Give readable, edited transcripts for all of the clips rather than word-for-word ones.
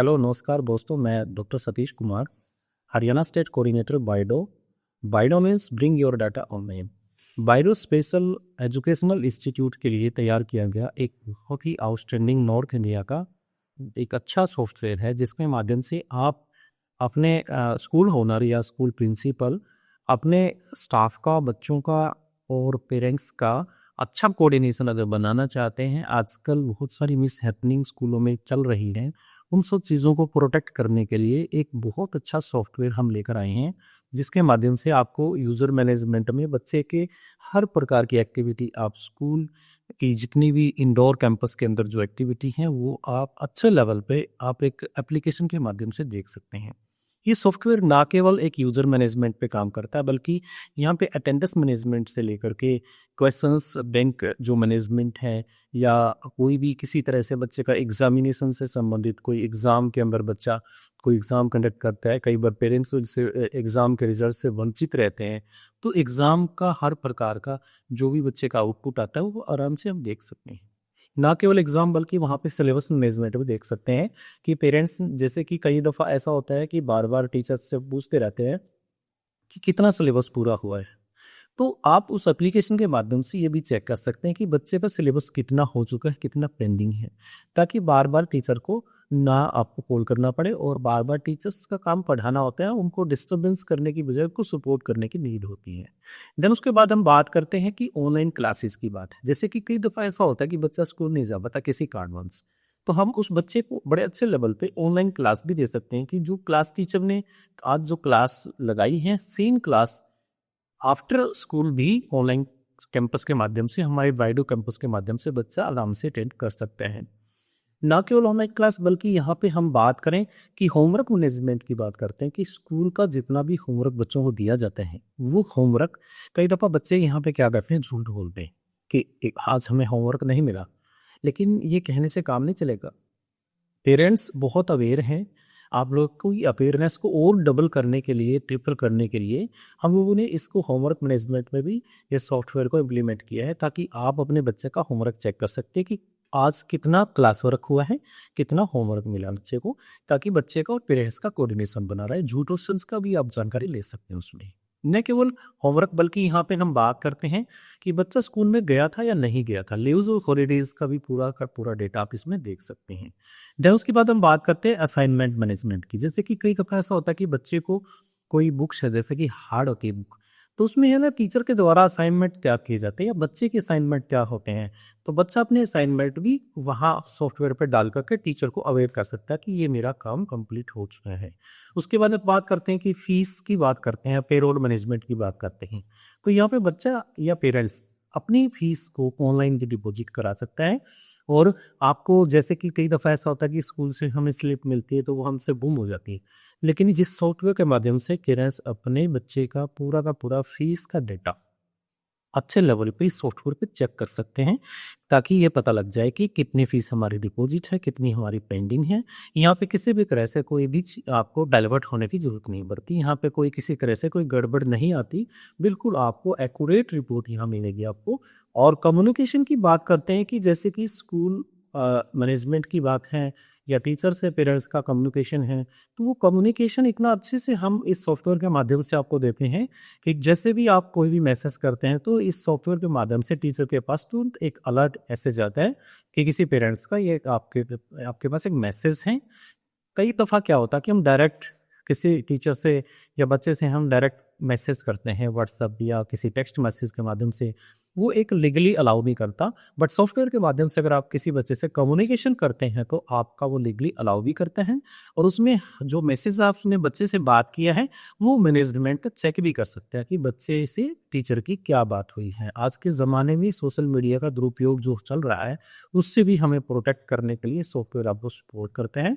Hello, नमस्कार दोस्तों। मैं doctor Satish Kumar, Haryana state coordinator BYDO. BYDO means bring your data online. BYDO special educational institute के लिए तैयार किया गया एक बहुत ही आउटस्टैंडिंग नॉर्थ इंडिया का एक अच्छा सॉफ्टवेयर है, जिसके माध्यम से आप अपने स्कूल ओनर या स्कूल प्रिंसिपल अपने स्टाफ का, बच्चों का और पेरेंट्स का अच्छा कोऑर्डिनेशन अगर बनाना चाहते हैं। आजकल बहुत सारी मिस हैपनिंग स्कूलों में चल रही हैं, उन सब चीज़ों को प्रोटेक्ट करने के लिए एक बहुत अच्छा सॉफ्टवेयर हम लेकर आए हैं, जिसके माध्यम से आपको यूज़र मैनेजमेंट में बच्चे के हर प्रकार की एक्टिविटी, आप स्कूल की जितनी भी इंडोर कैंपस के अंदर जो एक्टिविटी हैं, वो आप अच्छे लेवल पे आप एक एप्लीकेशन के माध्यम से देख सकते हैं। ये सॉफ्टवेयर ना केवल एक यूज़र मैनेजमेंट पे काम करता है, बल्कि यहाँ पे अटेंडेंस मैनेजमेंट से लेकर के क्वेश्चंस बैंक जो मैनेजमेंट है, या कोई भी किसी तरह से बच्चे का एग्जामिनेशन से संबंधित कोई एग्ज़ाम के अंदर बच्चा कोई एग्ज़ाम कंडक्ट करता है। कई बार पेरेंट्स उससे एग्ज़ाम के रिजल्ट से वंचित रहते हैं, तो एग्ज़ाम का हर प्रकार का जो भी बच्चे का आउटपुट आता है, वो आराम से हम देख सकते हैं। ना केवल एग्ज़ाम, बल्कि वहाँ पे सिलेबस मैनेजमेंट भी देख सकते हैं कि पेरेंट्स, जैसे कि कई दफ़ा ऐसा होता है कि बार-बार टीचर्स से पूछते रहते हैं कि कितना सिलेबस पूरा हुआ है। तो आप उस एप्लीकेशन के माध्यम से ये भी चेक कर सकते हैं कि बच्चे का सिलेबस कितना हो चुका है, कितना पेंडिंग है, ताकि बार-बार टीचर को ना आपको कॉल करना पड़े। और बार-बार टीचर्स का काम पढ़ाना होता है, उनको डिस्टर्बेंस करने की बजाय उनको सपोर्ट करने की नीड होती है। देन उसके बाद हम बात करते हैं कि ऑनलाइन क्लासेस की बात है। जैसे कि कई दफ़ा ऐसा होता है कि बच्चा स्कूल नहीं जा पाता किसी कारणवश, तो हम उस बच्चे को बड़े अच्छे लेवल पे ऑनलाइन क्लास भी दे सकते हैं कि जो क्लास टीचर ने आज जो क्लास लगाई है, सेम क्लास आफ्टर स्कूल भी ऑनलाइन कैंपस के माध्यम से, हमारे वाइडो कैंपस के माध्यम से बच्चा आराम से अटेंड कर सकते हैं। ना केवल ऑनलाइन क्लास, बल्कि यहाँ पे हम बात करें कि होमवर्क मैनेजमेंट की बात करते हैं कि स्कूल का जितना भी होमवर्क बच्चों को दिया जाता है, वो होमवर्क कई दफ़ा बच्चे यहाँ पे क्या करते हैं, झूठ बोलते हैं कि आज हमें होमवर्क नहीं मिला। लेकिन ये कहने से काम नहीं चलेगा। पेरेंट्स बहुत अवेयर हैं। आप लोग को ये अवेयरनेस को और डबल करने के लिए, ट्रिपल करने के लिए हम लोगों ने इसको होमवर्क मैनेजमेंट में भी ये सॉफ्टवेयर को इम्प्लीमेंट किया है, ताकि आप अपने बच्चे का होमवर्क चेक कर सकते हैं कि आज कितना क्लास वर्क हुआ है, कितना होमवर्क मिला बच्चे को, ताकि बच्चे का और पेरेंट्स का कोऑर्डिनेशन बना रहे। झूठ और सच का भी आप जानकारी ले सकते हैं उसमें। न केवल होमवर्क, बल्कि यहाँ पे हम बात करते हैं कि बच्चा स्कूल में गया था या नहीं गया था, लीव्स और हॉलीडेज का भी पूरा का पूरा डेटा आप इसमें देख सकते हैं। देन उसके बाद हम बात करते हैं असाइनमेंट मैनेजमेंट की। जैसे कि कई दफ़ा ऐसा होता है कि बच्चे को कोई बुक्स है, जैसे कि हार्ड होती है बुक, तो उसमें है ना टीचर के द्वारा असाइनमेंट क्या किए जाते हैं या बच्चे के असाइनमेंट क्या होते हैं, तो बच्चा अपने असाइनमेंट भी वहाँ सॉफ्टवेयर पर डाल करके टीचर को अवेयर कर सकता है कि ये मेरा काम कंप्लीट हो चुका है। उसके बाद अब बात करते हैं कि फीस की बात करते हैं, पेरोल मैनेजमेंट की बात करते हैं। तो यहाँ पे बच्चा या पेरेंट्स अपनी फीस को ऑनलाइन भी डिपॉजिट करा सकता है। और आपको, जैसे कि कई दफ़ा ऐसा होता है कि स्कूल से हमें स्लिप मिलती है तो वो हमसे गुम हो जाती है, लेकिन जिस सॉफ्टवेयर के माध्यम से पेरेंट्स अपने बच्चे का पूरा फीस का डेटा अच्छे लेवल पे इस सॉफ्टवेयर पे चेक कर सकते हैं, ताकि ये पता लग जाए कि कितनी फीस हमारी डिपॉजिट है, कितनी हमारी पेंडिंग है। यहाँ पे किसी भी तरह से कोई भी आपको डाइवर्ट होने की ज़रूरत नहीं पड़ती। यहाँ पे कोई किसी तरह से कोई गड़बड़ नहीं आती। बिल्कुल आपको एक्यूरेट रिपोर्ट यहाँ मिलेगी आपको। और कम्युनिकेशन की बात करते हैं कि जैसे कि स्कूल मैनेजमेंट की बात है या टीचर से पेरेंट्स का कम्युनिकेशन है, तो वो कम्युनिकेशन इतना अच्छे से हम इस सॉफ्टवेयर के माध्यम से आपको देते हैं कि जैसे भी आप कोई भी मैसेज करते हैं, तो इस सॉफ्टवेयर के माध्यम से टीचर के पास तुरंत एक अलर्ट मैसेज आता है कि किसी पेरेंट्स का ये आपके पास एक मैसेज है। कई दफ़ा क्या होता है कि हम डायरेक्ट किसी टीचर से या बच्चे से हम डायरेक्ट मैसेज करते हैं व्हाट्सएप या किसी टेक्स्ट मैसेज के माध्यम से, वो एक लीगली अलाउ नहीं करता। बट सॉफ्टवेयर के माध्यम से अगर आप किसी बच्चे से कम्युनिकेशन करते हैं, तो आपका वो लीगली अलाउ भी करते हैं। और उसमें जो मैसेज आपने बच्चे से बात किया है, वो मैनेजमेंट चेक भी कर सकते हैं कि बच्चे से टीचर की क्या बात हुई है। आज के ज़माने में सोशल मीडिया का दुरुपयोग जो चल रहा है, उससे भी हमें प्रोटेक्ट करने के लिए सॉफ्टवेयर आपको सपोर्ट करते हैं।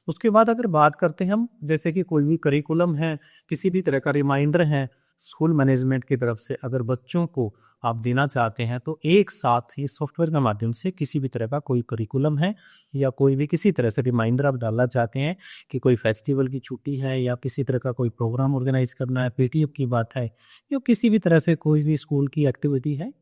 उसके बाद अगर बात करते हैं हम, जैसे कि कोई भी करिकुलम है, किसी भी तरह का रिमाइंडर है स्कूल मैनेजमेंट की तरफ से, अगर बच्चों को आप देना चाहते हैं, तो एक साथ ही सॉफ्टवेयर के माध्यम से किसी भी तरह का कोई करिकुलम है या कोई भी किसी तरह से रिमाइंडर आप डालना चाहते हैं कि कोई फेस्टिवल की छुट्टी है या किसी तरह का कोई प्रोग्राम ऑर्गेनाइज करना है, पीटीएफ की बात है, या किसी भी तरह से कोई भी स्कूल की एक्टिविटी है,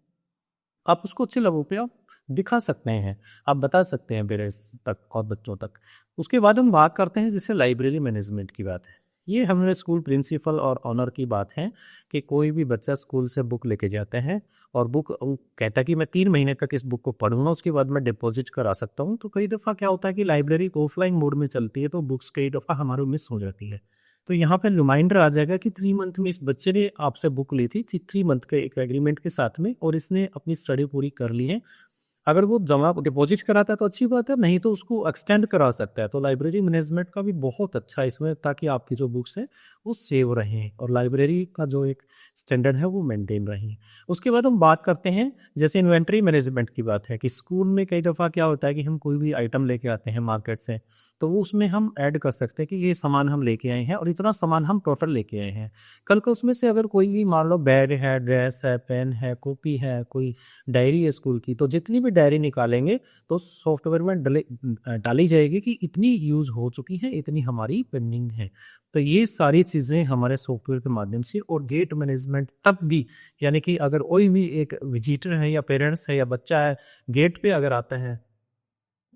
आप उसको अच्छे लेवल पे आप दिखा सकते हैं, आप बता सकते हैं पेरेंट्स तक और बच्चों तक। उसके बाद हम बात करते हैं जैसे लाइब्रेरी मैनेजमेंट की बात है। ये हमारे स्कूल प्रिंसिपल और ऑनर की बात है कि कोई भी बच्चा स्कूल से बुक लेके जाते हैं और बुक कहता है कि मैं 3 महीने तक इस बुक को पढ़ूँगा, उसके बाद मैं डिपॉज़िट करा सकता हूँ। तो कई दफ़ा क्या होता है कि लाइब्रेरी ऑफ़लाइन मोड में चलती है, तो बुक्स कई दफ़ा हमारी मिस हो जाती है। तो यहाँ पे रिमाइंडर आ जाएगा कि 3 मंथ में इस बच्चे ने आपसे बुक ली थी, 3 मंथ के एक एग्रीमेंट के साथ में, और इसने अपनी स्टडी पूरी कर ली है। अगर वो जमा डिपॉज़िट कराता है तो अच्छी बात है, नहीं तो उसको एक्सटेंड करा सकता है। तो लाइब्रेरी मैनेजमेंट का भी बहुत अच्छा है इसमें, ताकि आपकी जो बुक्स हैं वो सेव रहें और लाइब्रेरी का जो एक स्टैंडर्ड है वो मेंटेन रहें। उसके बाद हम बात करते हैं जैसे इन्वेंटरी मैनेजमेंट की बात है कि स्कूल में कई दफ़ा क्या होता है कि हम कोई भी आइटम लेके आते हैं मार्केट से, तो वो उसमें हम ऐड कर सकते हैं कि ये सामान हम लेके आए हैं और इतना सामान हम टोटल लेके आए हैं। कल को उसमें से अगर कोई भी मान लो बैग है, ड्रेस है, पेन है, कॉपी है, कोई डायरी है स्कूल की, तो जितनी भी डायरी निकालेंगे तो सॉफ्टवेयर में डाली जाएगी कि इतनी यूज़ हो चुकी है, इतनी हमारी पेंडिंग है। तो ये सारी चीज़ें हमारे सॉफ्टवेयर के माध्यम से, और गेट मैनेजमेंट तब भी, यानी कि अगर कोई भी एक विजिटर है या पेरेंट्स है या बच्चा है, गेट पे अगर आता है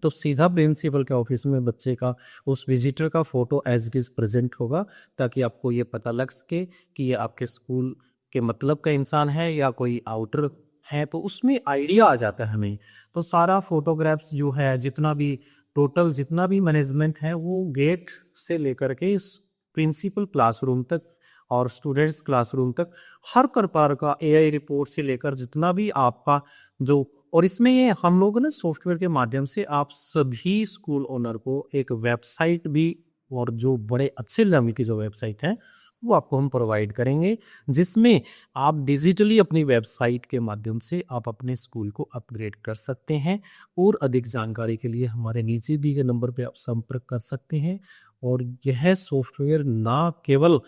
तो सीधा प्रिंसिपल के ऑफिस में बच्चे का, उस विजिटर का photo as it is present होगा, ताकि आपको ये पता लग सके कि ये आपके स्कूल के मतलब का इंसान है या कोई आउटर है, तो उसमें आइडिया आ जाता है हमें। तो सारा फ़ोटोग्राफ्स जो है, जितना भी टोटल जितना भी मैनेजमेंट है, वो गेट से लेकर के इस प्रिंसिपल क्लासरूम तक और स्टूडेंट्स क्लासरूम तक, हर प्रकार का एआई रिपोर्ट से लेकर जितना भी आपका जो, और इसमें ये हम लोग ना सॉफ्टवेयर के माध्यम से आप सभी स्कूल ओनर को एक वेबसाइट भी, और जो बड़े अच्छे लेवल की जो वेबसाइट है वो आपको हम प्रोवाइड करेंगे, जिसमें आप डिजिटली अपनी वेबसाइट के माध्यम से आप अपने स्कूल को अपग्रेड कर सकते हैं। और अधिक जानकारी के लिए हमारे नीचे दिए गए नंबर पे आप संपर्क कर सकते हैं। और यह सॉफ्टवेयर ना केवल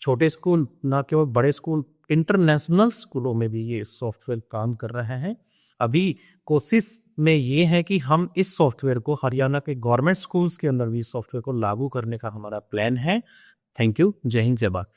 छोटे स्कूल, ना केवल बड़े स्कूल, इंटरनेशनल स्कूलों में भी ये सॉफ्टवेयर काम कर रहे हैं। अभी कोशिश में ये है कि हम इस सॉफ्टवेयर को हरियाणा के गवर्नमेंट स्कूल्स के अंदर भी इस सॉफ्टवेयर को लागू करने का हमारा प्लान है। Thank you. जय हिंद, जय भारत।